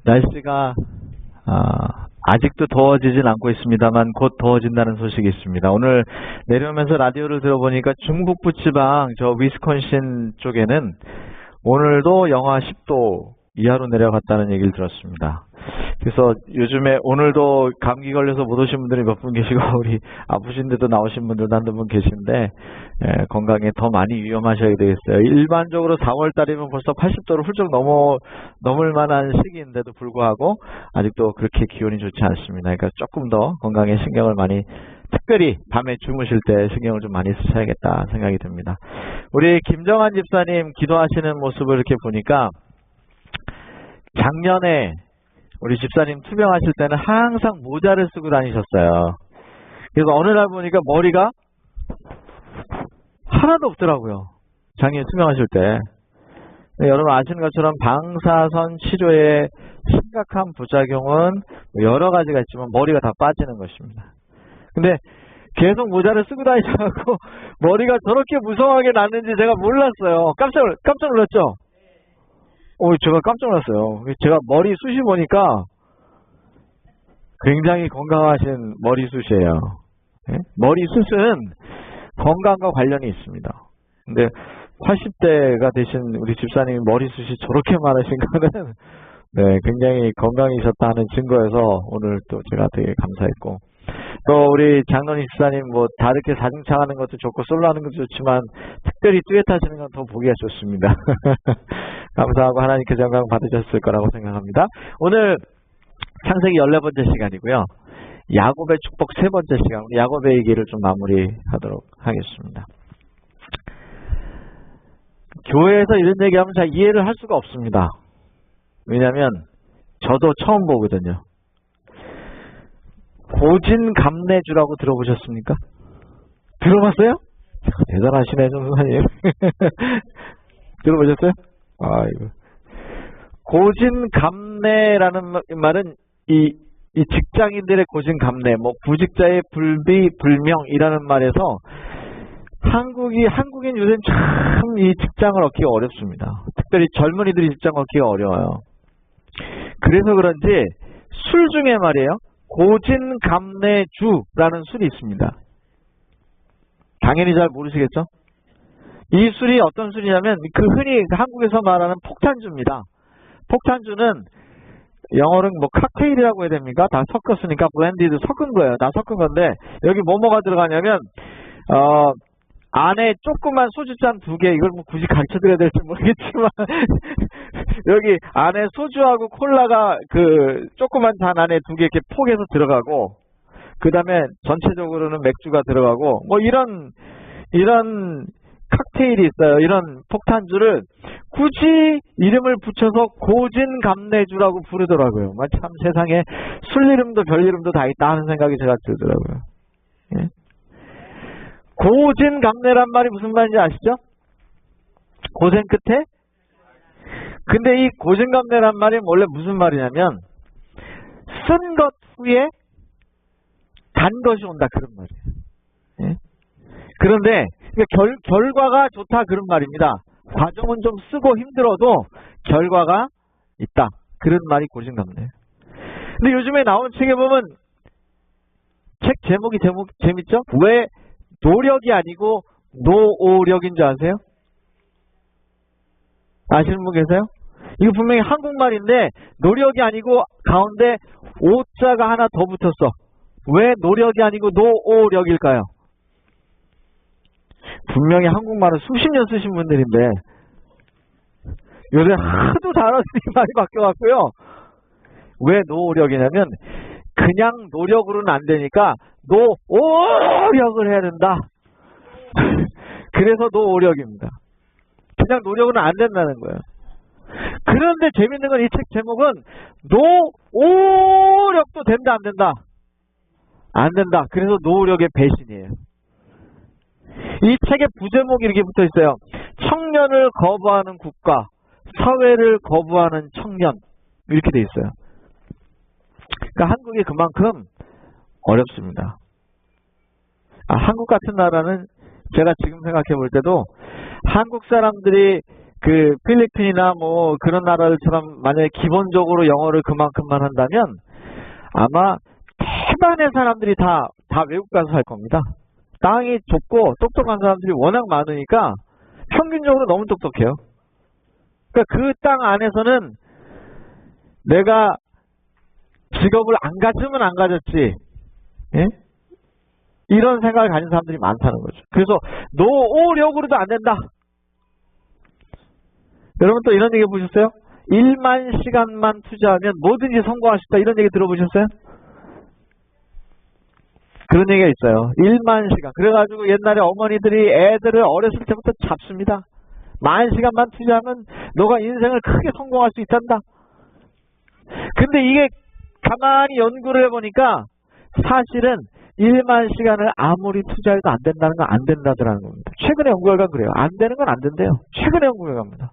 날씨가 아직도 더워지진 않고 있습니다만 곧 더워진다는 소식이 있습니다. 오늘 내려오면서 라디오를 들어보니까 중북부 지방 저 위스콘신 쪽에는 오늘도 영하 10도 이하로 내려갔다는 얘기를 들었습니다. 그래서 요즘에 오늘도 감기 걸려서 못 오신 분들이 몇 분 계시고 우리 아프신데도 나오신 분들도 한두 분 계신데 건강에 더 많이 위험하셔야 되겠어요. 일반적으로 4월 달이면 벌써 80도를 훌쩍 넘을 만한 시기인데도 불구하고 아직도 그렇게 기온이 좋지 않습니다. 그러니까 조금 더 건강에 신경을 많이 특별히 밤에 주무실 때 신경을 좀 많이 쓰셔야겠다 생각이 듭니다. 우리 김정한 집사님 기도하시는 모습을 이렇게 보니까 작년에 우리 집사님 투병하실 때는 항상 모자를 쓰고 다니셨어요. 그래서 어느 날 보니까 머리가 하나도 없더라고요. 작년에 투병하실 때. 여러분 아시는 것처럼 방사선 치료의 심각한 부작용은 여러 가지가 있지만 머리가 다 빠지는 것입니다. 근데 계속 모자를 쓰고 다니셔서 머리가 저렇게 무성하게 났는지 제가 몰랐어요. 깜짝 놀랐죠? 제가 깜짝 놀랐어요. 제가 머리숱이 보니까 굉장히 건강하신 머리숱이에요. 머리숱은 건강과 관련이 있습니다. 근데 80대가 되신 우리 집사님이 머리숱이 저렇게 많으신 거는 굉장히 건강이셨다는 증거여서 오늘 또 제가 되게 감사했고, 또 우리 장로님 집사님 다 이렇게 자중차 하는 것도 좋고 솔로 하는 것도 좋지만 특별히 듀엣 하시는 건 더 보기가 좋습니다. 감사하고 하나님께 영광 받으셨을 거라고 생각합니다. 오늘 창세기 14번째 시간이고요. 야곱의 축복 3번째 시간, 우리 야곱의 얘기를 좀 마무리하도록 하겠습니다. 교회에서 이런 얘기하면 잘 이해를 할 수가 없습니다. 왜냐하면 저도 처음 보거든요. 고진감래주라고 들어보셨습니까? 들어봤어요? 대단하시네, 전도사님. 들어보셨어요? 아이고. 고진감래라는 말은 이 직장인들의 고진감래, 구직자의 불비불명이라는 말에서 한국인 요새는 참 이 직장을 얻기가 어렵습니다. 특별히 젊은이들이 직장을 얻기가 어려워요. 그래서 그런지 술 중에 말이에요. 고진감래주라는 술이 있습니다. 당연히 잘 모르시겠죠? 이 술이 어떤 술이냐면 흔히 한국에서 말하는 폭탄주입니다. 폭탄주는 영어로는 칵테일이라고 해야 됩니까? 다 섞었으니까 블렌디드 섞은 거예요. 다 섞은 건데 여기 뭐가 들어가냐면 안에 조그만 소주잔 2개, 이걸 굳이 가르쳐 드려야 될지 모르겠지만 여기 안에 소주하고 콜라가 조그만 잔 안에 2개 이렇게 포개서 들어가고, 그 다음에 전체적으로는 맥주가 들어가고 이런 칵테일이 있어요. 이런 폭탄주를 굳이 이름을 붙여서 고진감래주라고 부르더라고요. 참 세상에 술 이름도 별 이름도 다 있다 하는 생각이 제가 들더라고요. 예? 고진감래란 말이 무슨 말인지 아시죠? 고생 끝에? 근데 이 고진감래란 말이 원래 무슨 말이냐면 쓴 것 후에 단 것이 온다, 그런 말이에요. 예? 그런데 결과가 좋다, 그런 말입니다. 과정은 좀 쓰고 힘들어도 결과가 있다, 그런 말이 고진감래예요. 근데 요즘에 나온 책에 보면 책 제목이 재밌죠? 왜 노력이 아니고 노오력인 줄 아세요? 아시는 분 계세요? 이거 분명히 한국말인데 노력이 아니고 가운데 오자가 하나 더 붙었어. 왜 노력이 아니고 노오력일까요? 분명히 한국말을 수십 년 쓰신 분들인데 요새 하도 단어들이 많이 바뀌어갖고요. 왜 노오력이냐면 그냥 노력으로는 안 되니까 노오력을 해야 된다. 그래서 노오력입니다. 그냥 노력은 안 된다는 거예요. 그런데 재밌는 건 이 책 제목은 노오력도 된다, 안 된다? 안 된다. 그래서 노오력의 배신이에요. 이 책의 부제목이 이렇게 붙어 있어요. 청년을 거부하는 국가, 사회를 거부하는 청년, 이렇게 돼 있어요. 그러니까 한국이 그만큼 어렵습니다. 한국 같은 나라는 제가 지금 생각해 볼 때도 한국 사람들이 그 필리핀이나 뭐 그런 나라들처럼 만약에 기본적으로 영어를 그만큼만 한다면 아마 대반의 사람들이 다 외국 가서 살 겁니다. 땅이 좁고 똑똑한 사람들이 워낙 많으니까 평균적으로 너무 똑똑해요. 그러니까 그 땅 안에서는 내가 직업을 안 가지면 안 가졌지, 예? 이런 생각을 가진 사람들이 많다는 거죠. 그래서 노력으로도 안 된다. 여러분 또 이런 얘기 보셨어요? 1만 시간만 투자하면 뭐든지 성공할 수 있다. 이런 얘기 들어보셨어요? 그런 얘기가 있어요. 1만 시간. 그래가지고 옛날에 어머니들이 애들을 어렸을 때부터 잡습니다. 10,000시간만 투자하면 너가 인생을 크게 성공할 수 있단다. 근데 이게 가만히 연구를 해보니까 사실은 1만 시간을 아무리 투자해도 안 된다는 건 안 된다더라는 겁니다. 최근의 연구 결과는 그래요. 안 되는 건 안 된대요. 최근의 연구 결과입니다.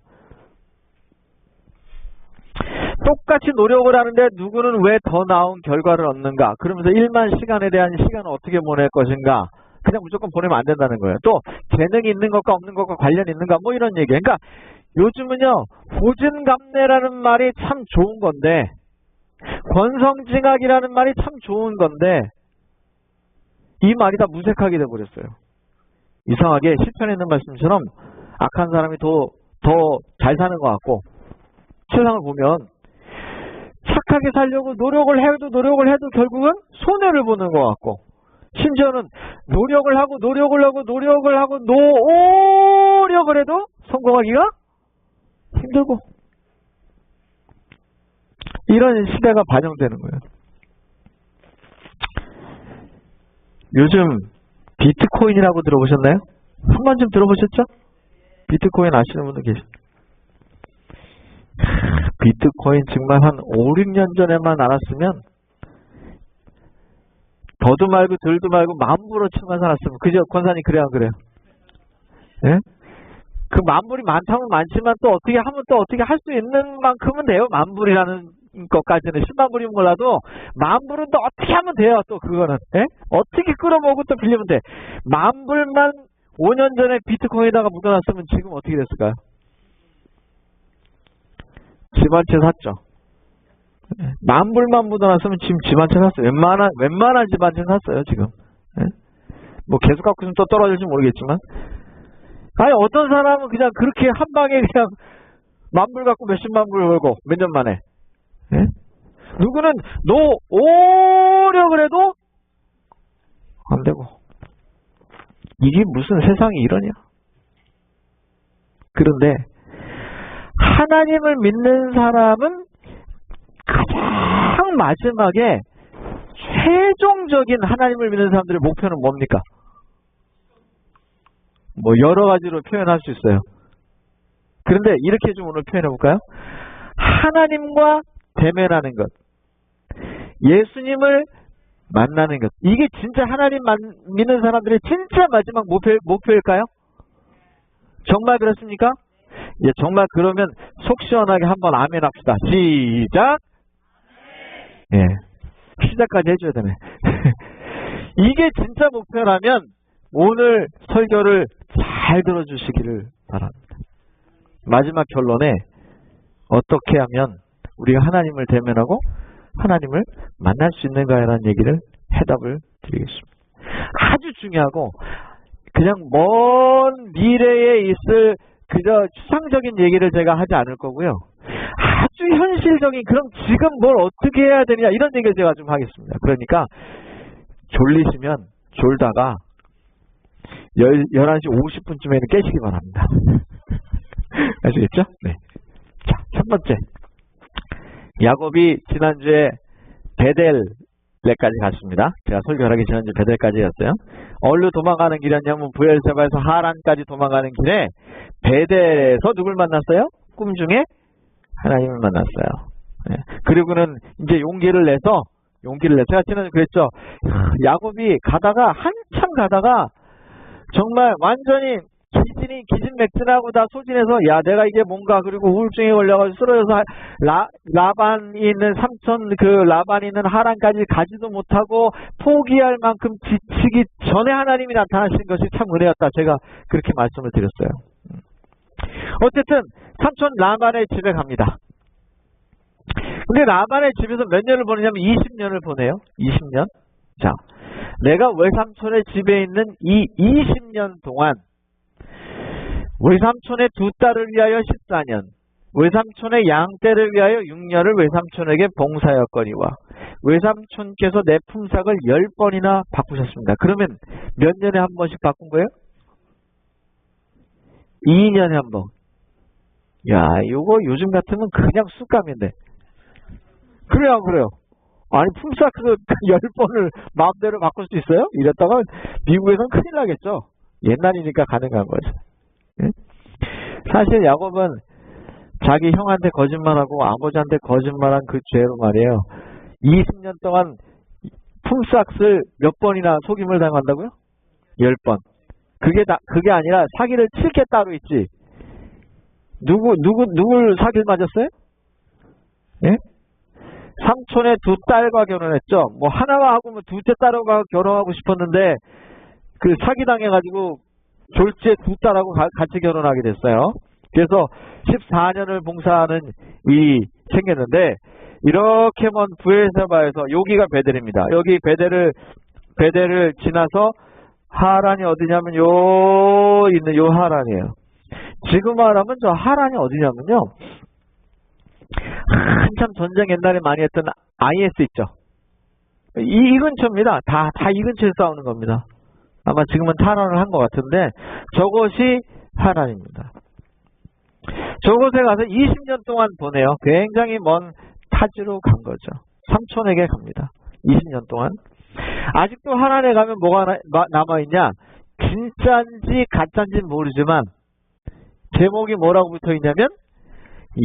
똑같이 노력을 하는데 누구는 왜 더 나은 결과를 얻는가? 그러면서 1만 시간에 대한 시간을 어떻게 보낼 것인가? 그냥 무조건 보내면 안 된다는 거예요. 또 재능이 있는 것과 없는 것과 관련이 있는가? 뭐 이런 얘기예요. 그러니까 요즘은요. 고진감래라는 말이 참 좋은 건데 권성징악이라는 말이 참 좋은 건데 이 말이 다 무색하게 돼버렸어요. 이상하게 시편에 있는 말씀처럼 악한 사람이 더 잘 사는 것 같고 세상을 보면 착하게 살려고 노력을 해도 결국은 손해를 보는 것 같고 심지어는 노력을 하고 노력을 해도 성공하기가 힘들고 이런 시대가 반영되는 거예요. 요즘 비트코인이라고 들어보셨나요? 한 번쯤 들어보셨죠? 비트코인 아시는 분들 계십니다. 비트코인 정말 한 5, 6년 전에만 알았으면 더도 말고 덜도 말고 만불어 치만 살았으면 그죠? 권사님 그래야 안 그래요? 예? 그 만불이 많다면 많지만 또 어떻게 하면 또 어떻게 할 수 있는 만큼은 돼요. 만불이라는 것까지는 10만 불이면 몰라도 만불은 또 어떻게 하면 돼요. 또 그거는 예? 어떻게 끌어모으고 또 빌리면 돼. 만불만 5년 전에 비트코인에다가 묻어놨으면 지금 어떻게 됐을까요? 집 한 채 샀죠. 만불만 묻어놨으면 지금 집 한 채 샀어요. 웬만한 집 한 채 샀어요 지금. 예? 뭐 계속 갖고 있으면 또 떨어질지 모르겠지만 아니 어떤 사람은 그냥 그렇게 한 방에 그냥 만불 갖고 몇십만 불 벌고 몇 년 만에 예? 누구는 노력을 해도 안 되고 이게 무슨 세상이 이러냐. 그런데 하나님을 믿는 사람은 가장 마지막에 최종적인 하나님을 믿는 사람들의 목표는 뭡니까? 뭐 여러 가지로 표현할 수 있어요. 그런데 이렇게 좀 오늘 표현해 볼까요? 하나님과 대면하는 것, 예수님을 만나는 것, 이게 진짜 하나님 믿는 사람들의 진짜 마지막 목표일까요? 정말 그렇습니까? 예, 정말 그러면 속 시원하게 한번 아멘 합시다. 시작! 예, 시작까지 해줘야 되네. 이게 진짜 목표라면 오늘 설교를 잘 들어주시기를 바랍니다. 마지막 결론에 어떻게 하면 우리가 하나님을 대면하고 하나님을 만날 수 있는가라는 얘기를 해답을 드리겠습니다. 아주 중요하고 그냥 먼 미래에 있을 그저 추상적인 얘기를 제가 하지 않을 거고요. 아주 현실적인 그럼 지금 뭘 어떻게 해야 되냐 이런 얘기를 제가 좀 하겠습니다. 그러니까 졸리시면 졸다가 11시 50분쯤에는 깨시기 바랍니다. 아시겠죠? 네. 자, 첫 번째. 야곱이 지난주에 베델까지 갔습니다. 제가 설교하기 지난주 베델까지 갔어요. 어디로 도망가는 길이었냐면 부엘세바에서 하란까지 도망가는 길에 베델에서 누굴 만났어요? 꿈 중에 하나님을 만났어요. 네. 그리고는 이제 용기를 내서 제가 지난주 그랬죠. 야곱이 가다가 한참 가다가 정말 완전히 기진맥진하고 다 소진해서 야 내가 이게 뭔가 그리고 우울증에 걸려가지고 쓰러져서 라반이 있는 삼촌 그 라반이 있는 하란까지 가지도 못하고 포기할 만큼 지치기 전에 하나님이 나타나신 것이 참 은혜였다. 제가 그렇게 말씀을 드렸어요. 어쨌든 삼촌 라반의 집에 갑니다. 근데 라반의 집에서 몇 년을 보내냐면 20년을 보내요. 20년. 자, 내가 외삼촌의 집에 있는 이 20년 동안 외삼촌의 두 딸을 위하여 14년, 외삼촌의 양떼를 위하여 6년을 외삼촌에게 봉사하였거니와 외삼촌께서 내 품삯을 10번이나 바꾸셨습니다. 그러면 몇 년에 한 번씩 바꾼 거예요? 2년에 한 번. 야, 이거 요즘 같으면 그냥 쑥감인데. 그래요, 그래요. 아니, 품삯 그 10번을 마음대로 바꿀 수 있어요? 이랬다가 미국에서는 큰일 나겠죠. 옛날이니까 가능한 거죠. 예? 사실 야곱은 자기 형한테 거짓말하고 아버지한테 거짓말한 그 죄로 말이에요. 20년 동안 품삯을 몇 번이나 속임을 당한다고요? 10번. 그게 아니라 사기를 칠 게 따로 있지. 누굴 사기를 맞았어요? 예? 삼촌의 두 딸과 결혼했죠. 뭐 하나가 하고 뭐 둘째 딸과 결혼하고 싶었는데 그 사기당해가지고 졸지에 두 딸하고 같이 결혼하게 됐어요. 그래서 14년을 봉사하는 일이 생겼는데 이렇게 먼 부에세바에서 여기가 베델입니다. 여기 베델을 지나서 하란이 어디냐면 요 있는 요 하란이에요. 지금 말하면 저 하란이 어디냐면요. 한참 전쟁 옛날에 많이 했던 IS 있죠. 이 근처입니다. 다 이 근처에서 싸우는 겁니다. 아마 지금은 탈환을 한 것 같은데 저곳이 하란입니다. 저곳에 가서 20년 동안 보내요. 굉장히 먼 타지로 간 거죠. 삼촌에게 갑니다. 20년 동안. 아직도 하란에 가면 뭐가 남아있냐? 진짜인지 가짜인지 모르지만 제목이 뭐라고 붙어있냐면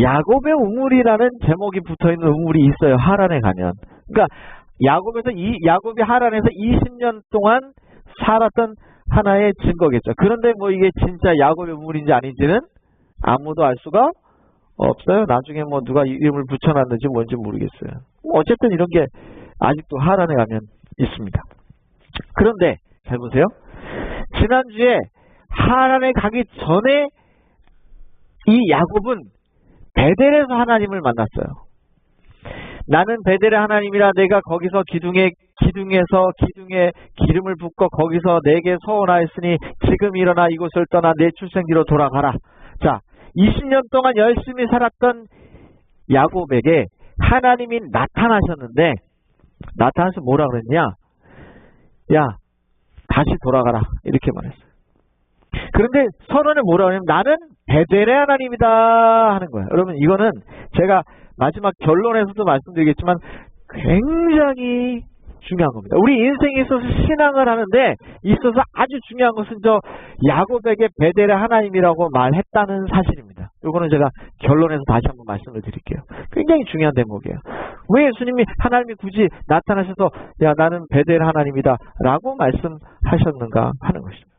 야곱의 우물이라는 제목이 붙어있는 우물이 있어요. 하란에 가면. 그러니까 야곱이 하란에서 20년 동안 살았던 하나의 증거겠죠. 그런데 뭐 이게 진짜 야곱의 우물인지 아닌지는 아무도 알 수가 없어요. 나중에 뭐 누가 이름을 붙여놨는지 뭔지 모르겠어요. 어쨌든 이런 게 아직도 하란에 가면 있습니다. 그런데 잘 보세요. 지난주에 하란에 가기 전에 이 야곱은 베델에서 하나님을 만났어요. 나는 베델의 하나님이라 내가 거기서 기둥에 기름을 붓고 거기서 내게 서원하였으니 지금 일어나 이곳을 떠나 내 출생지로 돌아가라. 자, 20년 동안 열심히 살았던 야곱에게 하나님이 나타나셨는데 나타나서 뭐라 그랬냐? 야, 다시 돌아가라. 이렇게 말했어요. 그런데 선언을 뭐라 그러냐면 나는 베델의 하나님이다 하는 거예요. 여러분 이거는 제가 마지막 결론에서도 말씀드리겠지만 굉장히 중요한 겁니다. 우리 인생에 있어서 신앙을 하는데 있어서 아주 중요한 것은 저 야곱에게 베델의 하나님이라고 말했다는 사실입니다. 이거는 제가 결론에서 다시 한번 말씀을 드릴게요. 굉장히 중요한 대목이에요. 왜 예수님이 하나님이 굳이 나타나셔서 야 나는 베델의 하나님이다 라고 말씀하셨는가 하는 것입니다.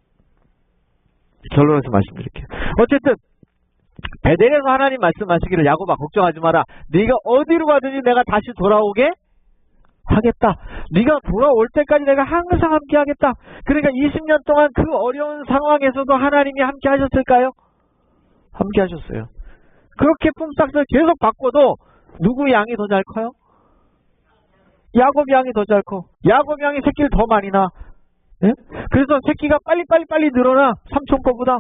결론에서 말씀드릴게요. 어쨌든 베델에서 하나님 말씀하시기를 야곱아 걱정하지 마라. 네가 어디로 가든지 내가 다시 돌아오게 하겠다. 네가 돌아올 때까지 내가 항상 함께 하겠다. 그러니까 20년 동안 그 어려운 상황에서도 하나님이 함께 하셨을까요? 함께 하셨어요. 그렇게 품삯을 계속 바꿔도 누구 양이 더 잘 커요? 야곱 양이 더 잘 커. 야곱 양이 새끼를 더 많이 낳아. 예? 그래서 새끼가 빨리 늘어나. 삼촌 거보다.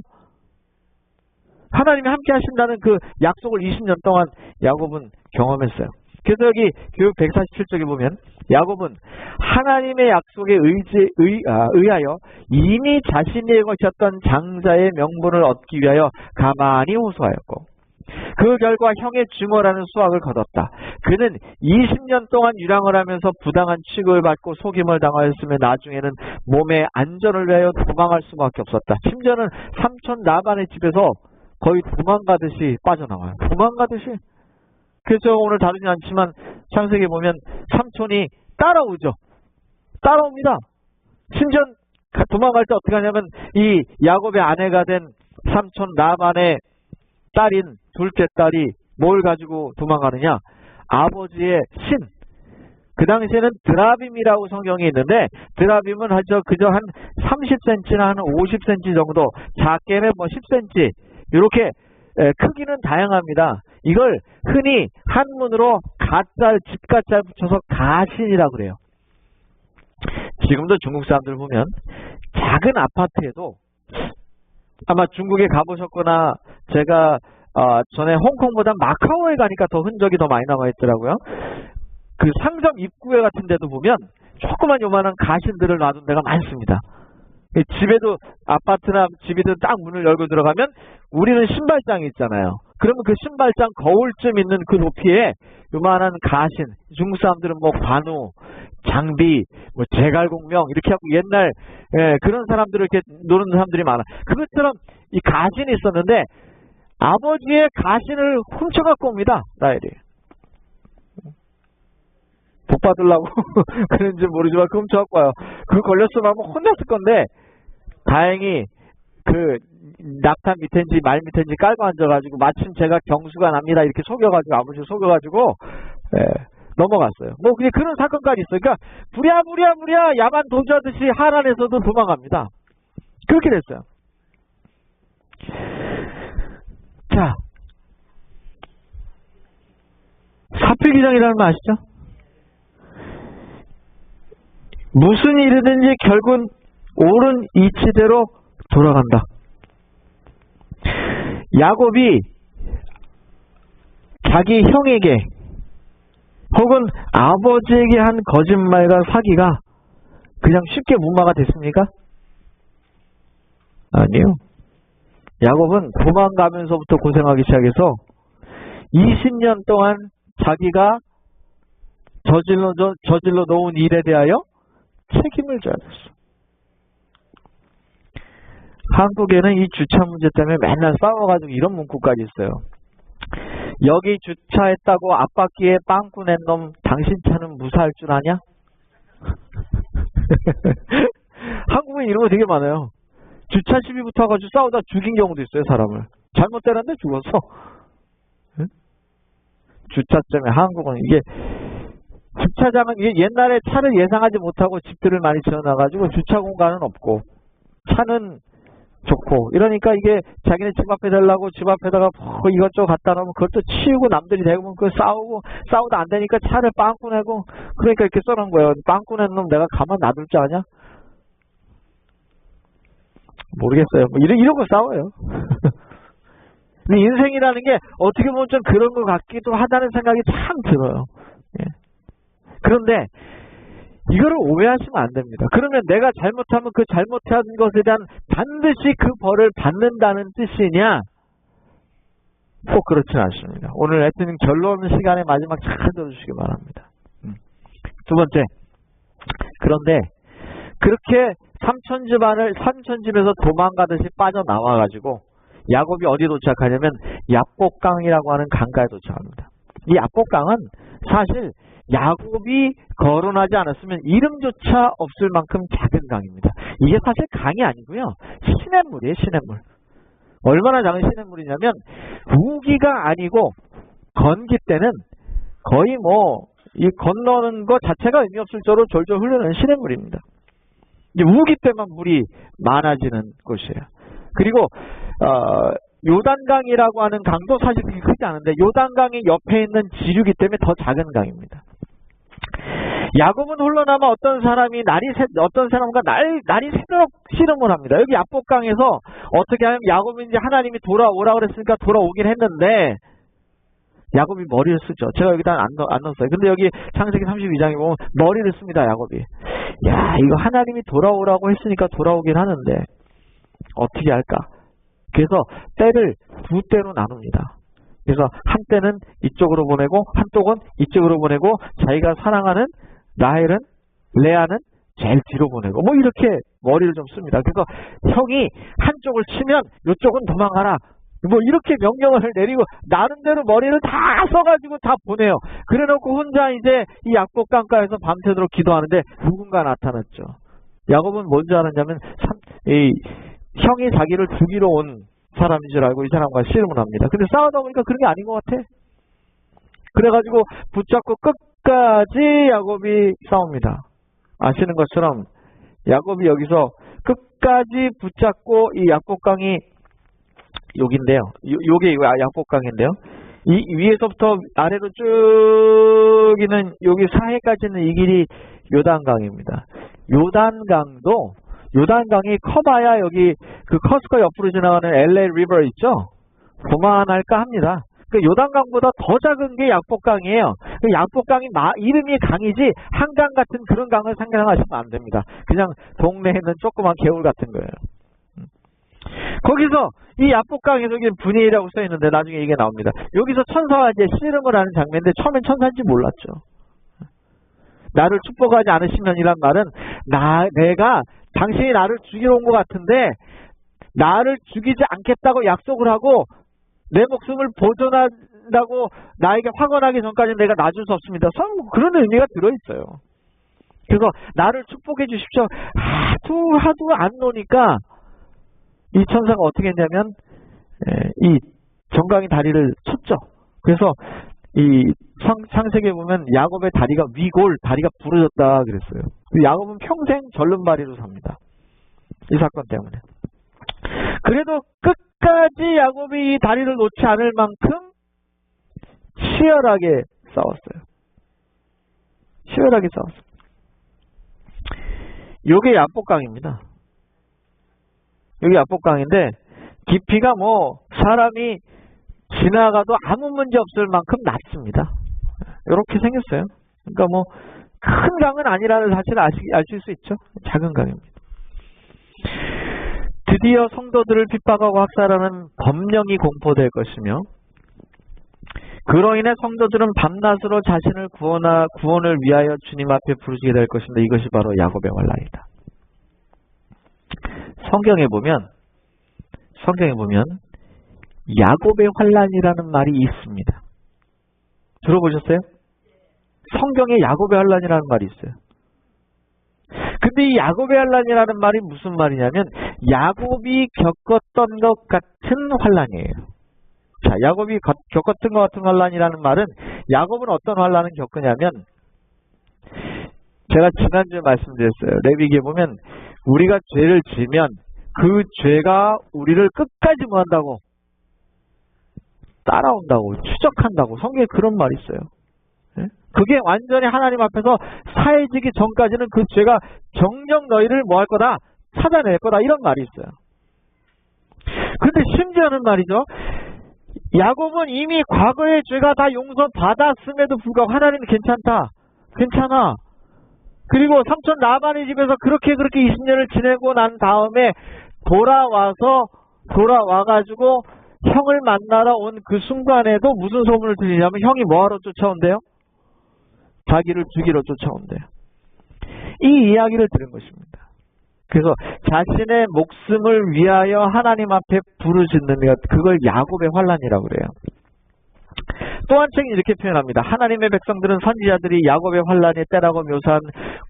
하나님이 함께 하신다는 그 약속을 20년 동안 야곱은 경험했어요. 그래서 여기 교육 147쪽에 보면 야곱은 하나님의 약속에 의하여 이미 자신이 거쳤던 장자의 명분을 얻기 위하여 가만히 호소하였고 그 결과 형의 증오라는 수확을 거뒀다. 그는 20년 동안 유랑을 하면서 부당한 취급을 받고 속임을 당하였으며 나중에는 몸의 안전을 위하여 도망할 수밖에 없었다. 심지어는 삼촌 라반의 집에서 거의 도망가듯이 빠져나와요. 도망가듯이. 그래서 오늘 다루진 않지만 창세기에 보면 삼촌이 따라오죠. 따라옵니다. 심지어 도망갈 때 어떻게 하냐면 이 야곱의 아내가 된 삼촌 라반의 딸인 둘째 딸이 뭘 가지고 도망가느냐? 아버지의 신. 그 당시에는 드라빔이라고 성경이 있는데 드라빔은 그저 한 30cm나 한 50cm 정도 작게는 뭐 10cm 이렇게 크기는 다양합니다. 이걸 흔히 한문으로 가짤, 집가짤 붙여서 가신이라고 그래요. 지금도 중국 사람들 보면 작은 아파트에도 아마 중국에 가보셨거나 제가 전에 홍콩보다 마카오에 가니까 더 흔적이 더 많이 남아있더라고요. 그 상점 입구에 같은 데도 보면 조그만 요만한 가신들을 놔둔 데가 많습니다. 집에도 아파트나 집이든 딱 문을 열고 들어가면 우리는 신발장이 있잖아요. 그러면 그 신발장 거울쯤 있는 그 높이에 요만한 가신, 중국 사람들은 뭐 관우, 장비, 뭐 제갈공명 이렇게 하고 옛날 그런 사람들을 이렇게 노는 사람들이 많아. 그것처럼 이 가신이 있었는데 아버지의 가신을 훔쳐갖고 옵니다. 라헬이. 복 받으려고 그런지 모르지만 그 훔쳐갖고 와요. 그거 걸렸으면 한번 혼났을 건데 다행히 그 낙타 밑인지 말 밑인지 깔고 앉아가지고 마침 제가 경수가 납니다 이렇게 속여가지고 아버지 속여가지고 넘어갔어요. 뭐 그냥 그런 사건까지 있어요. 그러니까 부랴부랴 야만 도주하듯이 하란에서도 도망갑니다. 그렇게 됐어요. 자, 사필기정이라는 말 아시죠? 무슨 일이든지 결국은 옳은 이치대로 돌아간다. 야곱이 자기 형에게 혹은 아버지에게 한 거짓말과 사기가 그냥 쉽게 무마가 됐습니까? 아니요. 야곱은 도망가면서부터 고생하기 시작해서 20년 동안 자기가 저질러 놓은 일에 대하여 책임을 져야 됐어. 한국에는 이 주차 문제 때문에 맨날 싸워가지고 이런 문구까지 있어요. 여기 주차했다고 앞바퀴에 빵꾸 낸 놈 당신 차는 무사할 줄 아냐? 한국에 이런 거 되게 많아요. 주차 시비 붙어가지고 싸우다 죽인 경우도 있어요. 사람을. 잘못 때렸는데 죽었어. 응? 주차 때문에 한국은 이게 주차장은 이게 옛날에 차를 예상하지 못하고 집들을 많이 지어놔가지고 주차 공간은 없고 차는 좋고 이러니까 이게 자기네 집 앞에 달라고 집 앞에다가 뭐 이것저것 갖다 놓으면 그것도 치우고 남들이 대고 그 싸우다 안 되니까 차를 빵꾸 내고 그러니까 이렇게 써놓은 거예요. 빵꾸 낸 놈 내가 가만 놔둘 줄 아냐? 모르겠어요. 뭐 이런 거 싸워요. 근데 인생이라는 게 어떻게 보면 좀 그런 것 같기도 하다는 생각이 참 들어요. 예. 그런데 이거를 오해하시면 안 됩니다. 그러면 내가 잘못하면 그 잘못한 것에 대한 반드시 그 벌을 받는다는 뜻이냐? 꼭 그렇지는 않습니다. 오늘 하여튼 결론 시간의 마지막 잘 들어주시기 바랍니다. 두 번째, 그런데 그렇게 삼촌집에서 도망가듯이 빠져나와가지고 야곱이 어디 도착하냐면 야복강이라고 하는 강가에 도착합니다. 이 야복강은 사실 야곱이 거론하지 않았으면 이름조차 없을 만큼 작은 강입니다. 이게 사실 강이 아니고요. 시냇물이에요. 시냇물. 얼마나 작은 시냇물이냐면 우기가 아니고 건기 때는 거의 뭐 이 건너는 것 자체가 의미 없을 정도로 졸졸 흐르는 시냇물입니다. 이제 우기 때만 물이 많아지는 곳이에요. 그리고 요단강이라고 하는 강도 사실 그렇게 크지 않은데 요단강이 옆에 있는 지류기 때문에 더 작은 강입니다. 야곱은 홀로 남아 어떤 사람과 날이 새도록 씨름을 합니다. 여기 야복강에서 어떻게 하면 야곱이 이제 하나님이 돌아오라 그랬으니까 돌아오긴 했는데 야곱이 머리를 쓰죠. 제가 여기다 안 넣었어요. 근데 여기 창세기 32장에 보면 머리를 씁니다. 야곱이. 야, 이거 하나님이 돌아오라고 했으니까 돌아오긴 하는데 어떻게 할까? 그래서 때를 두 때로 나눕니다. 그래서 한때는 이쪽으로 보내고 한쪽은 이쪽으로 보내고 자기가 사랑하는 레아는 제일 뒤로 보내고 뭐 이렇게 머리를 좀 씁니다. 그래서 형이 한쪽을 치면 이쪽은 도망가라. 뭐 이렇게 명령을 내리고 나름대로 머리를 다 써가지고 다 보내요. 그래놓고 혼자 이제 이 약복강가에서 밤새도록 기도하는데 누군가 나타났죠. 야곱은 뭔지 알았냐면 형이 자기를 죽이러 온 사람인 줄 알고 이 사람과 씨름을 합니다. 근데 싸우다 보니까 그런 게 아닌 것 같아. 그래가지고 붙잡고 끝까지 야곱이 싸웁니다. 아시는 것처럼 야곱이 여기서 끝까지 붙잡고 이 약복강이 여기인데요. 요게 약복강인데요. 이 위에서부터 아래로 쭉 있는 여기 사해까지는 이 길이 요단강입니다. 요단강이 커봐야 여기 그 커스코 옆으로 지나가는 LA 리버 있죠? 그만할까 합니다. 그 요단강보다 더 작은 게 약복강이에요. 그 약복강이 이름이 강이지 한강 같은 그런 강을 상상하시면 안 됩니다. 그냥 동네에 있는 조그만 개울 같은 거예요. 거기서 이 약복강에서 분이라고 써 있는데 나중에 이게 나옵니다. 여기서 천사와 이제 씨름을 하는 장면인데 처음엔 천사인지 몰랐죠. 나를 축복하지 않으시면이란 말은 내가 당신이 나를 죽이러 온 것 같은데 나를 죽이지 않겠다고 약속을 하고 내 목숨을 보존한다고 나에게 확언하기 전까지는 내가 놔줄 수 없습니다. 그런 의미가 들어있어요. 그래서 나를 축복해 주십시오. 하도 안 노니까 이 천사가 어떻게 했냐면 이 정강이 다리를 쳤죠. 그래서 이 창세기에 보면 야곱의 다리가 다리가 부러졌다 그랬어요. 야곱은 평생 절름발이로 삽니다. 이 사건 때문에. 그래도 끝까지 야곱이 이 다리를 놓지 않을 만큼 치열하게 싸웠어요. 치열하게 싸웠어요. 요게 약복강입니다. 여기 약복강인데 깊이가 사람이 지나가도 아무 문제 없을 만큼 낮습니다. 이렇게 생겼어요. 그러니까 큰 강은 아니라는 사실을 아실 수 있죠. 작은 강입니다. 드디어 성도들을 핍박하고 학살하는 법령이 공포될 것이며 그로 인해 성도들은 밤낮으로 자신을 구원을 위하여 주님 앞에 부르짖게 될 것인데 이것이 바로 야곱의 환난이다. 성경에 보면 야곱의 환난이라는 말이 있습니다. 들어보셨어요? 성경에 야곱의 환난이라는 말이 있어요. 근데 이 야곱의 환난이라는 말이 무슨 말이냐면 야곱이 겪었던 것 같은 환난이에요. 자, 야곱이 겪었던 것 같은 환난이라는 말은 야곱은 어떤 환난을 겪으냐면 제가 지난주에 말씀드렸어요. 레위기에 보면 우리가 죄를 지면 그 죄가 우리를 끝까지 뭐한다고? 따라온다고, 추적한다고. 성경에 그런 말이 있어요. 그게 완전히 하나님 앞에서 사해지기 전까지는 그 죄가 정녕 너희를 뭐 할 거다? 찾아낼 거다. 이런 말이 있어요. 근데 심지어는 말이죠. 야곱은 이미 과거의 죄가 다 용서받았음에도 불구하고 하나님은 괜찮아. 그리고 삼촌 라반의 집에서 그렇게 20년을 지내고 난 다음에 돌아와가지고 형을 만나러 온 그 순간에도 무슨 소문을 들리냐면 형이 뭐하러 쫓아온대요? 자기를 죽이러 쫓아온대요. 이 이야기를 들은 것입니다. 그래서 자신의 목숨을 위하여 하나님 앞에 부르짖는 것, 그걸 야곱의 환난이라고 그래요. 또 한 책이 이렇게 표현합니다. 하나님의 백성들은 선지자들이 야곱의 환난의 때라고 묘사한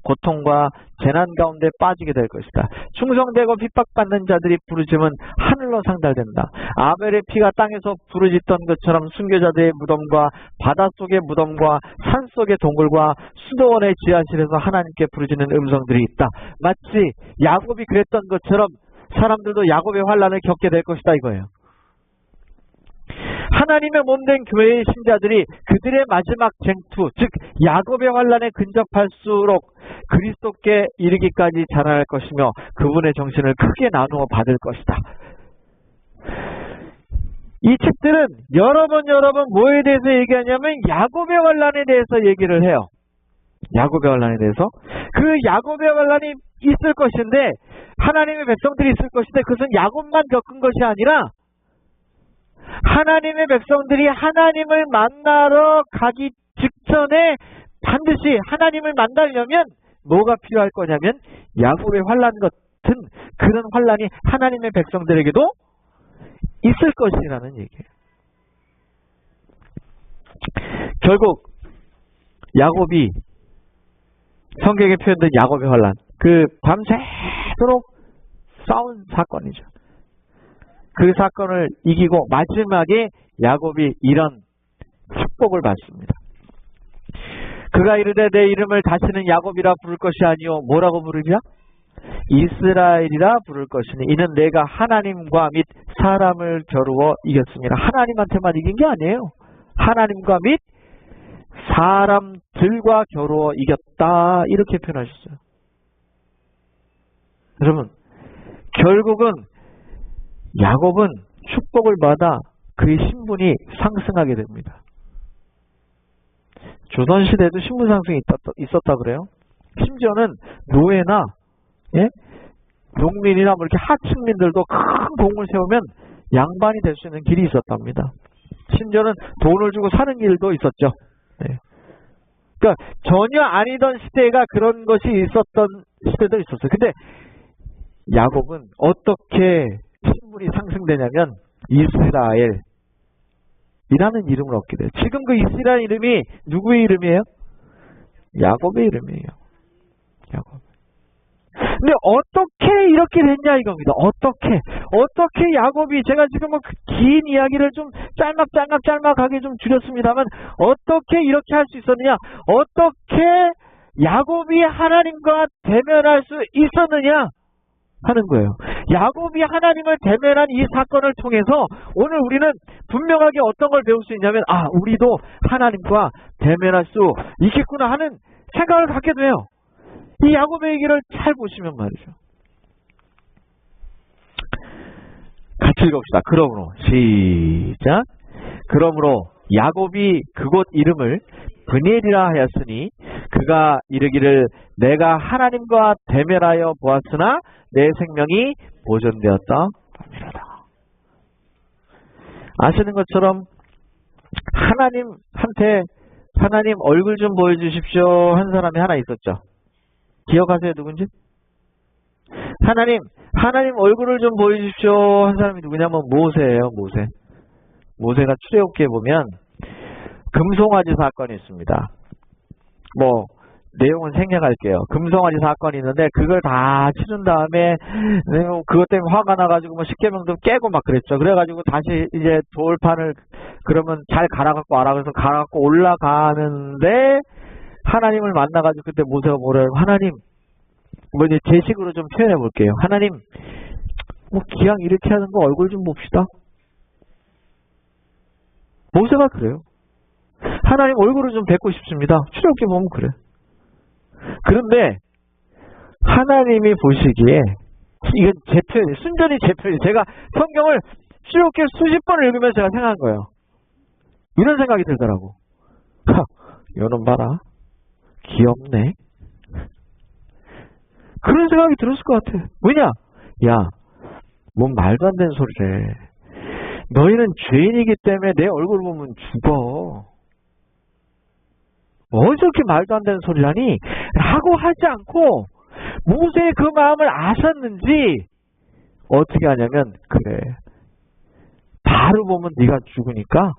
고통과 재난 가운데 빠지게 될 것이다. 충성되고 핍박받는 자들이 부르짖으면 하늘로 상달된다. 아벨의 피가 땅에서 부르짖던 것처럼 순교자들의 무덤과 바닷속의 무덤과 산속의 동굴과 수도원의 지하실에서 하나님께 부르짖는 음성들이 있다. 마치 야곱이 그랬던 것처럼 사람들도 야곱의 환난을 겪게 될 것이다 이거예요. 하나님의 몸된 교회의 신자들이 그들의 마지막 쟁투, 즉 야곱의 환난에 근접할수록 그리스도께 이르기까지 자라날 것이며 그분의 정신을 크게 나누어 받을 것이다. 이 책들은 여러 번 뭐에 대해서 얘기하냐면 야곱의 환난에 대해서 얘기를 해요. 야곱의 환난에 대해서. 그 야곱의 환난이 있을 것인데 하나님의 백성들이 있을 것인데 그것은 야곱만 겪은 것이 아니라 하나님의 백성들이 하나님을 만나러 가기 직전에 반드시 하나님을 만나려면 뭐가 필요할 거냐면 야곱의 환난 같은 그런 환난이 하나님의 백성들에게도 있을 것이라는 얘기예요. 결국 야곱이 성경에 표현된 야곱의 환난, 그 밤새도록 싸운 사건이죠. 그 사건을 이기고 마지막에 야곱이 이런 축복을 받습니다. 그가 이르되 내 이름을 다시는 야곱이라 부를 것이 아니요 뭐라고 부르랴? 이스라엘이라 부를 것이니 이는 내가 하나님과 및 사람을 겨루어 이겼습니다. 하나님한테만 이긴 게 아니에요. 하나님과 및 사람들과 겨루어 이겼다. 이렇게 표현하셨어요. 여러분, 결국은 야곱은 축복을 받아 그의 신분이 상승하게 됩니다. 조선시대에도 신분 상승이 있었다 그래요. 심지어는 노예나 농민이나 뭐 이렇게 하층민들도 큰 공을 세우면 양반이 될 수 있는 길이 있었답니다. 심지어는 돈을 주고 사는 길도 있었죠. 그러니까 전혀 아니던 시대가 그런 것이 있었던 시대도 있었어요. 근데 야곱은 어떻게 신분이 상승되냐면 이스라엘이라는 이름을 얻게 돼요. 지금 그 이스라엘 이름이 누구의 이름이에요? 야곱의 이름이에요. 야곱. 근데 어떻게 이렇게 됐냐 이겁니다. 어떻게 야곱이, 제가 지금 뭐 긴 이야기를 좀 짤막하게 좀 줄였습니다만, 어떻게 이렇게 할 수 있었느냐, 어떻게 야곱이 하나님과 대면할 수 있었느냐 하는 거예요. 야곱이 하나님을 대면한 이 사건을 통해서 오늘 우리는 분명하게 어떤 걸 배울 수 있냐면, 우리도 하나님과 대면할 수 있겠구나 하는 생각을 갖게 돼요. 이 야곱의 얘기를 잘 보시면 말이죠. 같이 읽읍시다. 그러므로 시작. 그러므로 야곱이 그곳 이름을 브니엘이라 하였으니 그가 이르기를 내가 하나님과 대면하여 보았으나 내 생명이 보존되었다 함이로다. 아시는 것처럼 하나님한테 하나님 얼굴 좀 보여주십시오 한 사람이 하나 있었죠. 기억하세요? 누군지? 하나님 얼굴을 좀 보여주십시오 한 사람이 누구냐면 모세예요. 모세가 출애굽기에 보면 금송아지 사건이 있습니다. 뭐 내용은 생략할게요. 금송아지 사건이 있는데 그걸 다 치른 다음에 그것 때문에 화가 나가지고 뭐 십계명도 깨고 막 그랬죠. 그래가지고 다시 이제 돌판을 그러면 잘 갈아갖고 와라 그래서 갈아갖고 올라가는데 하나님을 만나가지고 그때 모세가 뭐래요? 하나님, 뭐 이제 제 식으로 좀 표현해 볼게요. 하나님, 뭐 기왕 이렇게 하는 거 얼굴 좀 봅시다. 모세가 그래요. 하나님 얼굴을 좀 뵙고 싶습니다. 출애굽기 보면 그래. 그런데 하나님이 보시기에 이건 제 표현이 순전히 제 표현이 제가 성경을 출애굽기 수십 번을 읽으면서 제가 생각한 거예요. 이런 생각이 들더라고. 이놈 봐라. 귀엽네. 그런 생각이 들었을 것 같아. 왜냐? 야, 뭔 말도 안 되는 소리래. 너희는 죄인이기 때문에 내 얼굴 보면 죽어. 어저께 말도 안 되는 소리라니? 라고 하지 않고 모세의 그 마음을 아셨는지 어떻게 하냐면 그래. 바로 보면 네가 죽으니까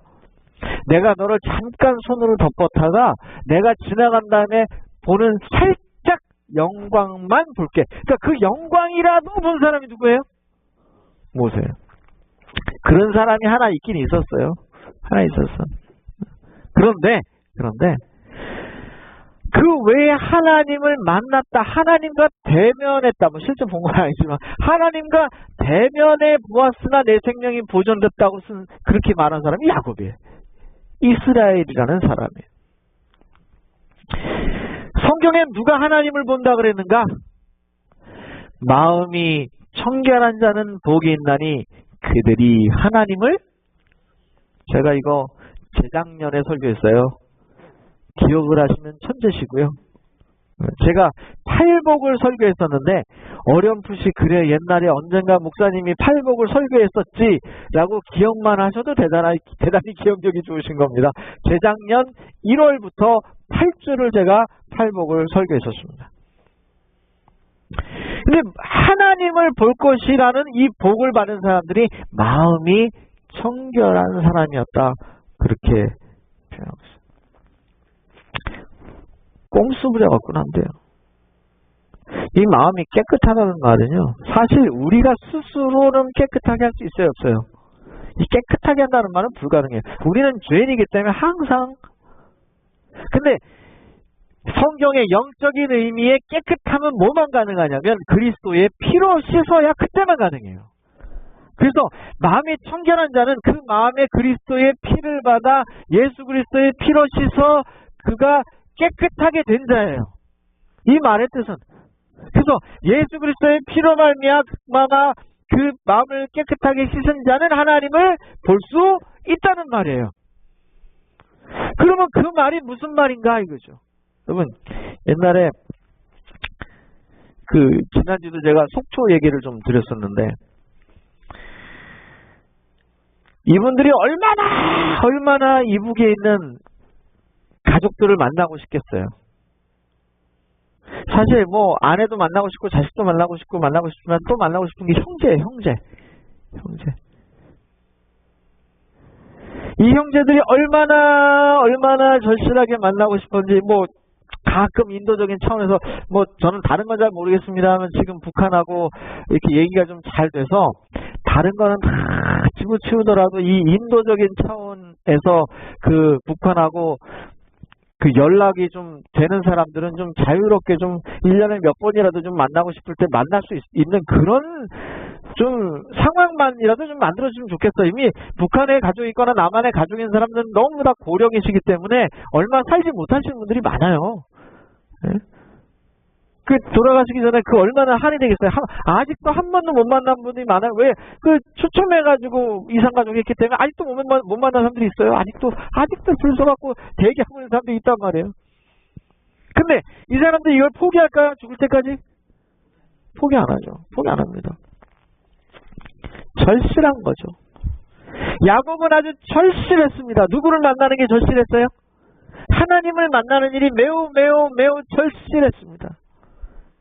내가 너를 잠깐 손으로 덮었다가 내가 지나간 다음에 보는 살짝 영광만 볼게. 그러니까 그 영광이라도 본 사람이 누구예요? 모세. 그런 사람이 하나 있긴 있었어요. 하나 있었어. 그런데 그 외에 하나님을 만났다, 하나님과 대면했다, 뭐 실제 본 건 아니지만 하나님과 대면해 보았으나 내 생명이 보존됐다고 그렇게 말한 사람이 야곱이에요. 이스라엘이라는 사람이에요. 성경에 누가 하나님을 본다 그랬는가? 마음이 청결한 자는 복이 있나니 그들이 하나님을, 제가 이거 재작년에 설교했어요. 기억을 하시면 천재시고요. 제가 팔복을 설교했었는데 어렴풋이 그래 옛날에 언젠가 목사님이 팔복을 설교했었지 라고 기억만 하셔도 대단히 기억력이 좋으신 겁니다. 재작년 1월부터 8주를 제가 팔복을 설교했었습니다. 근데 하나님을 볼 것이라는 이 복을 받은 사람들이 마음이 청결한 사람이었다, 그렇게 표현하고 있습니다. 꼼수 부려갖고는 안 돼요. 이 마음이 깨끗하다는 말은요, 사실 우리가 스스로는 깨끗하게 할 수 있어요, 없어요? 이 깨끗하게 한다는 말은 불가능해요. 우리는 죄인이기 때문에 항상. 근데 성경의 영적인 의미의 깨끗함은 뭐만 가능하냐면 그리스도의 피로 씻어야 그때만 가능해요. 그래서 마음이 청결한 자는 그 마음에 그리스도의 피를 받아 예수 그리스도의 피로 씻어 그가 깨끗하게 된 자예요. 이 말의 뜻은. 그래서 예수 그리스도의 피로 말미암아 그 마음을 깨끗하게 씻은 자는 하나님을 볼 수 있다는 말이에요. 그러면 그 말이 무슨 말인가 이거죠. 여러분 옛날에 지난주도 제가 속초 얘기를 좀 드렸었는데 이분들이 얼마나 이북에 있는 가족들을 만나고 싶겠어요. 사실 뭐 아내도 만나고 싶고 자식도 만나고 싶지만 또 만나고 싶은 게 형제예요. 형제. 이 형제들이 얼마나 절실하게 만나고 싶은지 뭐 가끔 인도적인 차원에서 뭐 저는 다른 건 잘 모르겠습니다만 지금 북한하고 이렇게 얘기가 좀 잘 돼서 다른 거는 다 집어치우더라도 이 인도적인 차원에서 그 북한하고 그 연락이 좀 되는 사람들은 좀 자유롭게 좀 1년에 몇 번이라도 좀 만나고 싶을 때 만날 수 있는 그런 좀 상황만이라도 좀 만들어주면 좋겠어. 이미 북한에 가족이 있거나 남한에 가족인 사람들은 너무 다 고령이시기 때문에 얼마 살지 못하시는 분들이 많아요. 네? 그 돌아가시기 전에 그 얼마나 한이 되겠어요. 아직도 한 번도 못 만난 분들이 많아요. 왜? 그 추첨해가지고 이상가족 했기 때문에 아직도 못 만난 사람들이 있어요. 아직도 줄 서갖고 대기하고 있는 사람들이 있단 말이에요. 근데 이 사람들이 이걸 포기할까요? 죽을 때까지? 포기 안 하죠. 포기 안 합니다. 절실한 거죠. 야곱은 아주 절실했습니다. 누구를 만나는 게 절실했어요? 하나님을 만나는 일이 매우 절실했습니다.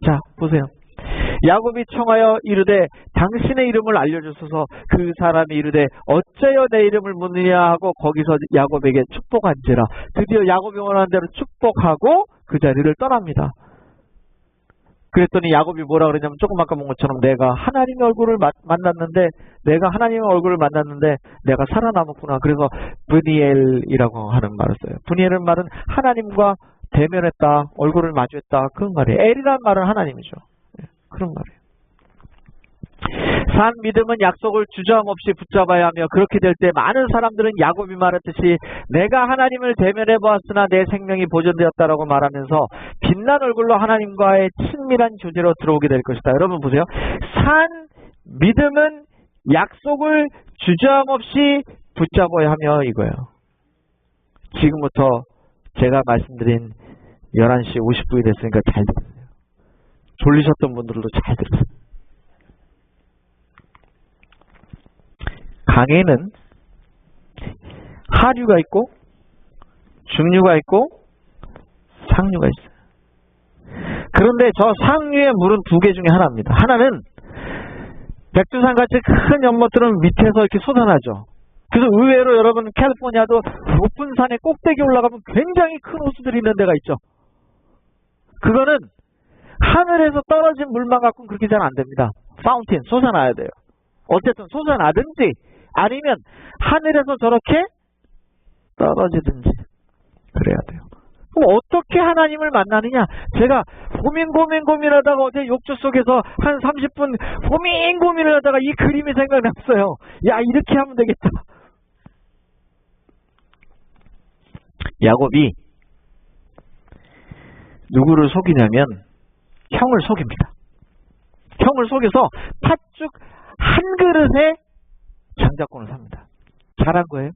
자, 보세요. 야곱이 청하여 이르되 당신의 이름을 알려주소서. 그 사람이 이르되 어째여 내 이름을 묻느냐 하고 거기서 야곱에게 축복한지라. 드디어 야곱이 원하는 대로 축복하고 그 자리를 떠납니다. 그랬더니 야곱이 뭐라 그러냐면 조금 아까 본 것처럼 내가 하나님의 얼굴을 만났는데 내가 살아남았구나. 그래서 브니엘이라고 하는 말을 써요. 브니엘은 말은 하나님과 대면했다, 얼굴을 마주했다, 그런 말이에요. 엘이라는 말은 하나님이죠. 그런 말이에요. 산 믿음은 약속을 주저함없이 붙잡아야 하며 그렇게 될 때 많은 사람들은 야곱이 말했듯이 내가 하나님을 대면해 보았으나 내 생명이 보존되었다라고 말하면서 빛난 얼굴로 하나님과의 친밀한 교제로 들어오게 될 것이다. 여러분 보세요. 산 믿음은 약속을 주저함없이 붙잡아야 하며 이거예요. 지금부터 제가 말씀드린 11시 50분이 됐으니까 잘 들으세요. 졸리셨던 분들도 잘 들으세요. 강에는 하류가 있고 중류가 있고 상류가 있어요. 그런데 저 상류의 물은 두 개 중에 하나입니다. 하나는 백두산같이 큰 연못들은 밑에서 이렇게 솟아나죠. 그래서 의외로 여러분 캘리포니아도 높은 산에 꼭대기 올라가면 굉장히 큰 호수들이 있는 데가 있죠. 그거는 하늘에서 떨어진 물만 갖고는 그렇게 잘 안 됩니다. 파운틴 솟아나야 돼요. 어쨌든 솟아나든지 아니면 하늘에서 저렇게 떨어지든지 그래야 돼요. 그럼 어떻게 하나님을 만나느냐? 제가 고민하다가 어제 욕조 속에서 한 30분 고민을 하다가 이 그림이 생각났어요. 야, 이렇게 하면 되겠다. 야곱이 누구를 속이냐면 형을 속입니다. 형을 속여서 팥죽 한 그릇에 장자권을 삽니다. 잘한 거예요?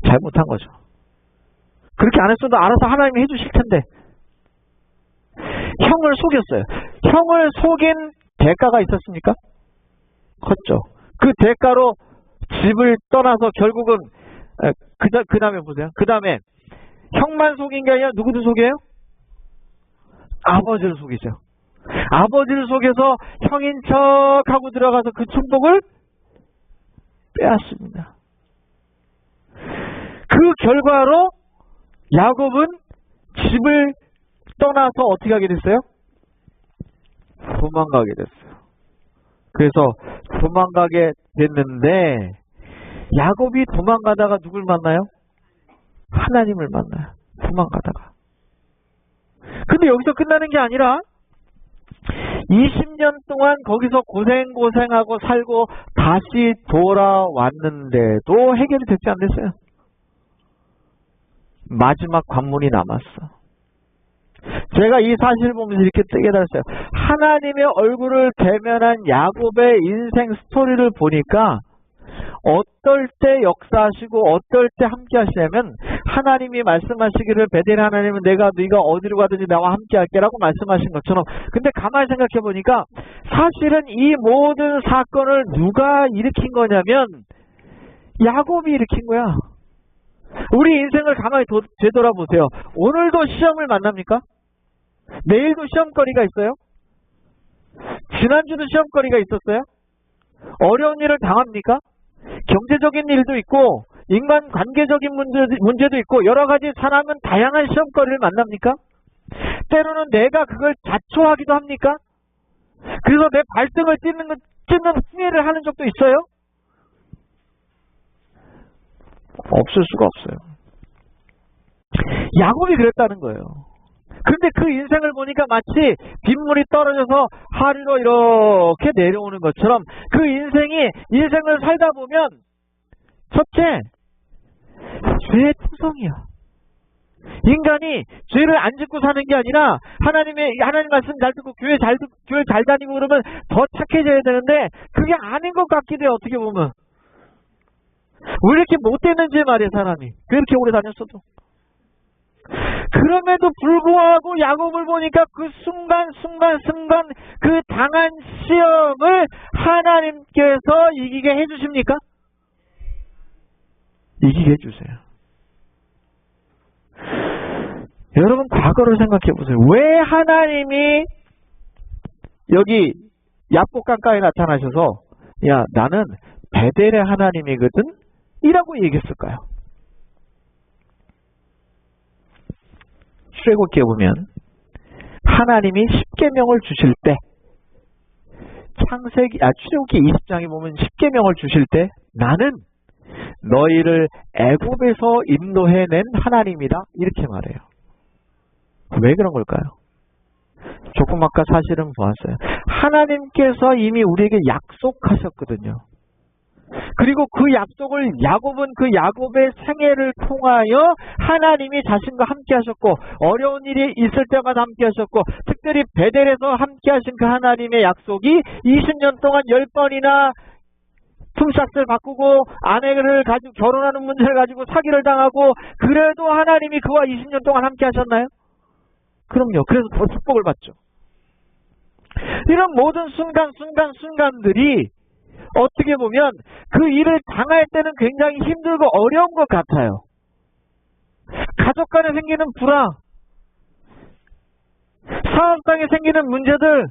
잘못한 거죠. 그렇게 안 했어도 알아서 하나님이 해주실 텐데 형을 속였어요. 형을 속인 대가가 있었습니까? 컸죠. 그 대가로 집을 떠나서 결국은 그 다음에 보세요. 그 다음에 형만 속인 게 아니라 누구도 속여요? 아버지를 속이죠. 아버지를 속여서 형인 척하고 들어가서 그 축복을 빼앗습니다. 그 결과로 야곱은 집을 떠나서 어떻게 하게 됐어요? 도망가게 됐어요. 그래서 도망가게 됐는데 야곱이 도망가다가 누굴 만나요? 하나님을 만나요. 도망가다가. 근데 여기서 끝나는 게 아니라 20년 동안 거기서 고생하고 살고 다시 돌아왔는데도 해결이 됐지 않겠어요? 마지막 관문이 남았어. 제가 이 사실을 보면서 이렇게 깨달았어요. 하나님의 얼굴을 대면한 야곱의 인생 스토리를 보니까 어떨 때 역사하시고 어떨 때 함께 하시냐면, 하나님이 말씀하시기를 베델 하나님은 네가 어디로 가든지 나와 함께 할게라고 말씀하신 것처럼, 근데 가만히 생각해 보니까 사실은 이 모든 사건을 누가 일으킨 거냐면 야곱이 일으킨 거야. 우리 인생을 가만히 되돌아보세요. 오늘도 시험을 만납니까? 내일도 시험거리가 있어요? 지난주도 시험거리가 있었어요? 어려운 일을 당합니까? 경제적인 일도 있고 인간관계적인 문제도 있고 여러 가지 사람은 다양한 시험거리를 만납니까? 때로는 내가 그걸 자초하기도 합니까? 그래서 내 발등을 찢는 후회를 하는 적도 있어요? 없을 수가 없어요. 야곱이 그랬다는 거예요. 근데 그 인생을 보니까 마치 빗물이 떨어져서 하류로 이렇게 내려오는 것처럼 그 인생을 살다 보면 첫째, 죄의 투성이야. 인간이 죄를 안 짓고 사는 게 아니라 하나님 말씀 잘 듣고 교회 잘 다니고 그러면 더 착해져야 되는데 그게 아닌 것 같기도 해요. 어떻게 보면. 왜 이렇게 못됐는지 말이야, 사람이. 그렇게 오래 다녔어도. 그럼에도 불구하고 야곱을 보니까 그 순간 그 당한 시험을 하나님께서 이기게 해주십니까? 이기게 해주세요. 여러분, 과거를 생각해 보세요. 왜 하나님이 여기 야복 강가에 나타나셔서 야, 나는 베델의 하나님이거든? 이라고 얘기했을까요? 출애굽기에 보면 하나님이 십계명을 주실 때, 출애굽기 20장에 보면 십계명을 주실 때 나는 너희를 애굽에서 인도해낸 하나님이다, 이렇게 말해요. 왜 그런 걸까요? 조금 아까 사실은 보았어요. 하나님께서 이미 우리에게 약속하셨거든요. 그리고 그 약속을 야곱의 생애를 통하여 하나님이 자신과 함께 하셨고, 어려운 일이 있을 때마다 함께 하셨고, 특별히 베델에서 함께 하신 그 하나님의 약속이 20년 동안 10번이나 품삯을 바꾸고 아내를 가지고 결혼하는 문제를 가지고 사기를 당하고, 그래도 하나님이 그와 20년 동안 함께 하셨나요? 그럼요. 그래서 더 축복을 받죠. 이런 모든 순간들이 어떻게 보면 그 일을 당할 때는 굉장히 힘들고 어려운 것 같아요. 가족 간에 생기는 불화, 사업상에 생기는 문제들,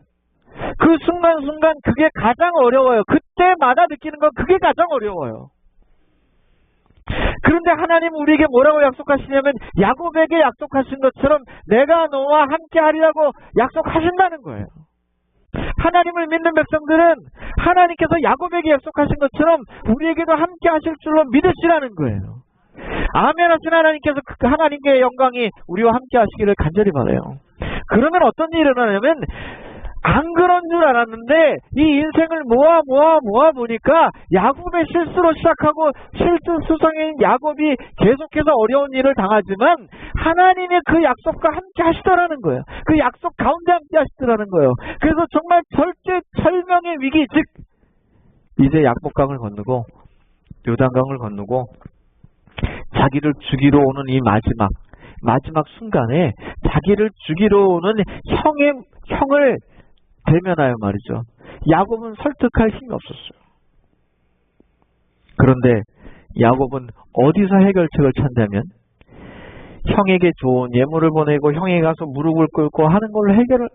그 순간 그게 가장 어려워요. 그때마다 느끼는 건 그게 가장 어려워요. 그런데 하나님은 우리에게 뭐라고 약속하시냐면 야곱에게 약속하신 것처럼 내가 너와 함께 하리라고 약속하신다는 거예요. 하나님을 믿는 백성들은 하나님께서 야곱에게 약속하신 것처럼 우리에게도 함께 하실 줄로 믿으시라는 거예요. 아멘 하신 하나님께서 그 하나님의 영광이 우리와 함께 하시기를 간절히 바라요. 그러면 어떤 일이 일어나냐면, 안 그런 줄 알았는데 이 인생을 모아 보니까 야곱의 실수로 시작하고 실수수성인 야곱이 계속해서 어려운 일을 당하지만 하나님의 그 약속과 함께 하시더라는 거예요. 그 약속 가운데 함께 하시더라는 거예요. 그래서 정말 절명의 위기, 즉 이제 약복강을 건너고 요단강을 건너고 자기를 죽이러 오는 이 마지막 순간에 자기를 죽이러 오는 형을 대면하여 말이죠. 야곱은 설득할 힘이 없었어요. 그런데 야곱은 어디서 해결책을 찾냐면 형에게 좋은 예물을 보내고 형에게 가서 무릎을 꿇고 하는 걸로 해결을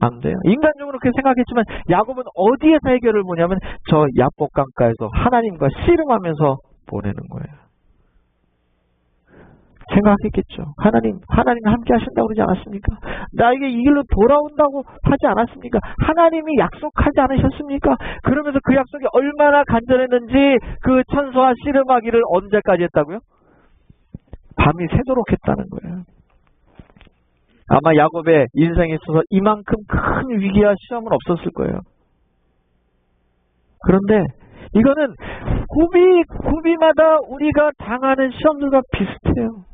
안 돼요. 인간적으로 그렇게 생각했지만 야곱은 어디에서 해결을 보냐면 저 야복강가에서 하나님과 씨름하면서 보내는 거예요. 생각했겠죠. 하나님 함께 하신다고 그러지 않았습니까? 나에게 이 길로 돌아온다고 하지 않았습니까? 하나님이 약속하지 않으셨습니까? 그러면서 그 약속이 얼마나 간절했는지 그 천사와 씨름하기를 언제까지 했다고요? 밤이 새도록 했다는 거예요. 아마 야곱의 인생에 있어서 이만큼 큰 위기와 시험은 없었을 거예요. 그런데 이거는 고비마다 우리가 당하는 시험들과 비슷해요.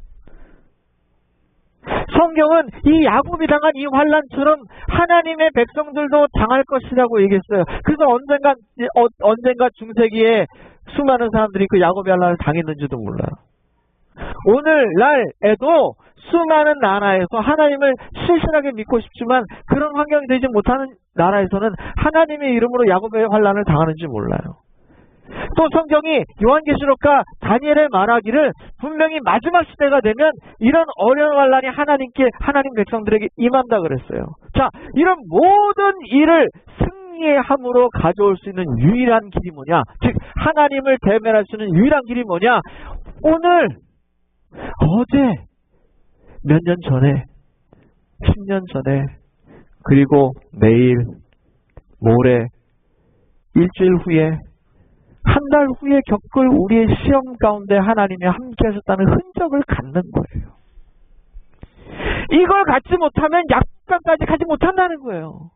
성경은 이 야곱이 당한 이 환난처럼 하나님의 백성들도 당할 것이라고 얘기했어요. 그래서 언젠가 중세기에 수많은 사람들이 그 야곱의 환난을 당했는지도 몰라요. 오늘날에도 수많은 나라에서 하나님을 신실하게 믿고 싶지만 그런 환경이 되지 못하는 나라에서는 하나님의 이름으로 야곱의 환난을 당하는지 몰라요. 또 성경이 요한계시록과 다니엘에 말하기를 분명히 마지막 시대가 되면 이런 어려운 환난이 하나님 백성들에게 임한다 그랬어요. 자, 이런 모든 일을 승리함으로 가져올 수 있는 유일한 길이 뭐냐? 즉 하나님을 대면할 수 있는 유일한 길이 뭐냐? 오늘, 어제, 몇 년 전에, 10년 전에, 그리고 내일, 모레, 일주일 후에, 한 달 후에 겪을 우리의 시험 가운데 하나님이 함께 하셨다는 흔적을 갖는 거예요. 이걸 갖지 못하면 약간까지 가지 못한다는 거예요.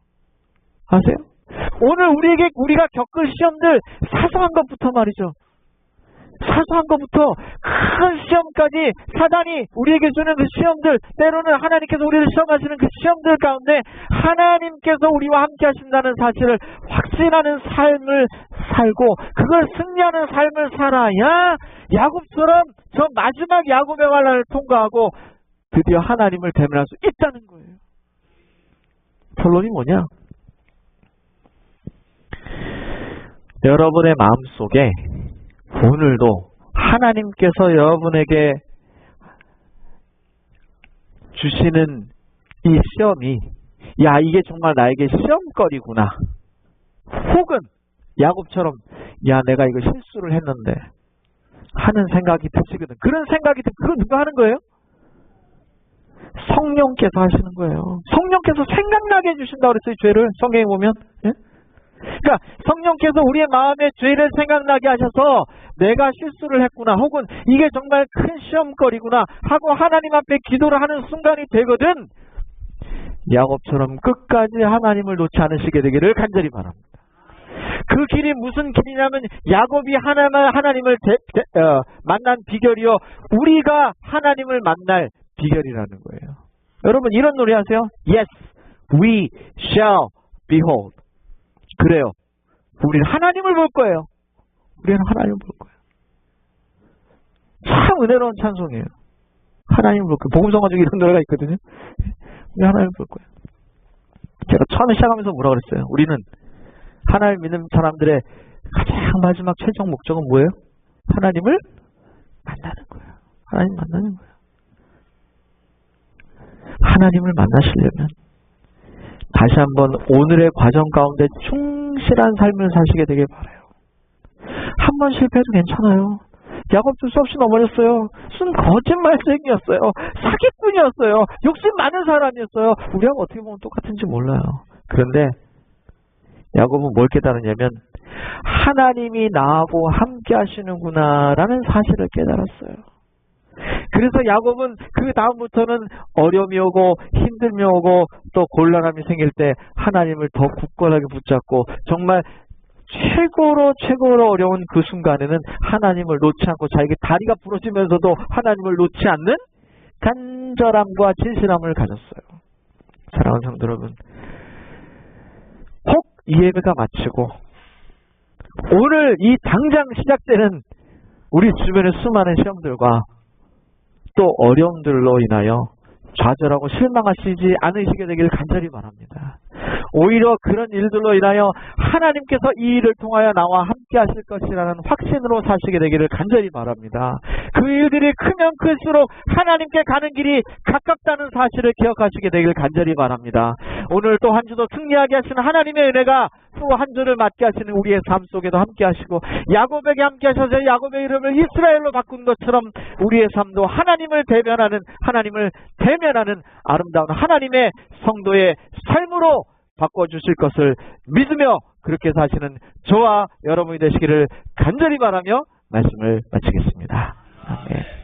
아세요? 오늘 우리가 겪을 시험들 사소한 것부터 말이죠. 사소한 것부터 큰 시험까지 사단이 우리에게 주는 그 시험들, 때로는 하나님께서 우리를 시험하시는 그 시험들 가운데 하나님께서 우리와 함께 하신다는 사실을 확신하는 삶을 살고 그걸 승리하는 삶을 살아야 야곱처럼 저 마지막 야곱의 환난을 통과하고 드디어 하나님을 대면할 수 있다는 거예요. 결론이 뭐냐? 여러분의 마음속에 오늘도 하나님께서 여러분에게 주시는 이 시험이 야 이게 정말 나에게 시험거리구나 혹은 야곱처럼 야 내가 이거 실수를 했는데 하는 생각이 드시거든. 그런 생각이 그건 누가 하는 거예요? 성령께서 하시는 거예요. 성령께서 생각나게 해주신다고 그랬어요. 죄를 성경에 보면. 예? 그러니까 성령께서 우리의 마음에 죄를 생각나게 하셔서 내가 실수를 했구나 혹은 이게 정말 큰 시험거리구나 하고 하나님 앞에 기도를 하는 순간이 되거든 야곱처럼 끝까지 하나님을 놓지 않으시게 되기를 간절히 바랍니다. 그 길이 무슨 길이냐면 야곱이 하나님을 만난 비결이요 우리가 하나님을 만날 비결이라는 거예요. 여러분 이런 노래 하세요. Yes, we shall behold. 그래요. 우리는 하나님을 볼 거예요. 우리는 하나님을 볼 거예요. 참 은혜로운 찬송이에요. 하나님을 볼 거예요. 복음성가 중에 이런 노래가 있거든요. 우리 하나님을 볼 거예요. 제가 처음에 시작하면서 뭐라 그랬어요? 우리는 하나님 믿는 사람들의 가장 마지막 최종 목적은 뭐예요? 하나님을 만나는 거예요. 하나님 만나는 거예요. 하나님을 만나시려면 다시 한번 오늘의 과정 가운데 충실한 삶을 사시게 되길 바라요. 한 번 실패해도 괜찮아요. 야곱도 수없이 넘어졌어요. 순 거짓말쟁이였어요. 사기꾼이었어요. 욕심 많은 사람이었어요. 우리하고 어떻게 보면 똑같은지 몰라요. 그런데 야곱은 뭘 깨달았냐면 하나님이 나하고 함께 하시는구나 라는 사실을 깨달았어요. 그래서 야곱은 그 다음부터는 어려움이 오고 힘듦이 오고 또 곤란함이 생길 때 하나님을 더 굳건하게 붙잡고 정말 최고로 어려운 그 순간에는 하나님을 놓지 않고 자기의 다리가 부러지면서도 하나님을 놓지 않는 간절함과 진실함을 가졌어요. 사랑하는 성도 여러분, 혹 이 예배가 마치고 오늘 이 당장 시작되는 우리 주변의 수많은 시험들과 또 어려움들로 인하여 좌절하고 실망하시지 않으시게 되기를 간절히 바랍니다. 오히려 그런 일들로 인하여 하나님께서 이 일을 통하여 나와 함께 하실 것이라는 확신으로 사시게 되기를 간절히 바랍니다. 그 일들이 크면 클수록 하나님께 가는 길이 가깝다는 사실을 기억하시게 되기를 간절히 바랍니다. 오늘 또 한 주도 승리하게 하시는 하나님의 은혜가 또 한 주를 맞게 하시는 우리의 삶 속에도 함께 하시고 야곱에게 함께 하셔서 야곱의 이름을 이스라엘로 바꾼 것처럼 우리의 삶도 하나님을 대면하는 아름다운 하나님의 성도의 삶으로 바꿔주실 것을 믿으며 그렇게 사시는 저와 여러분이 되시기를 간절히 바라며 말씀을 마치겠습니다. 아멘.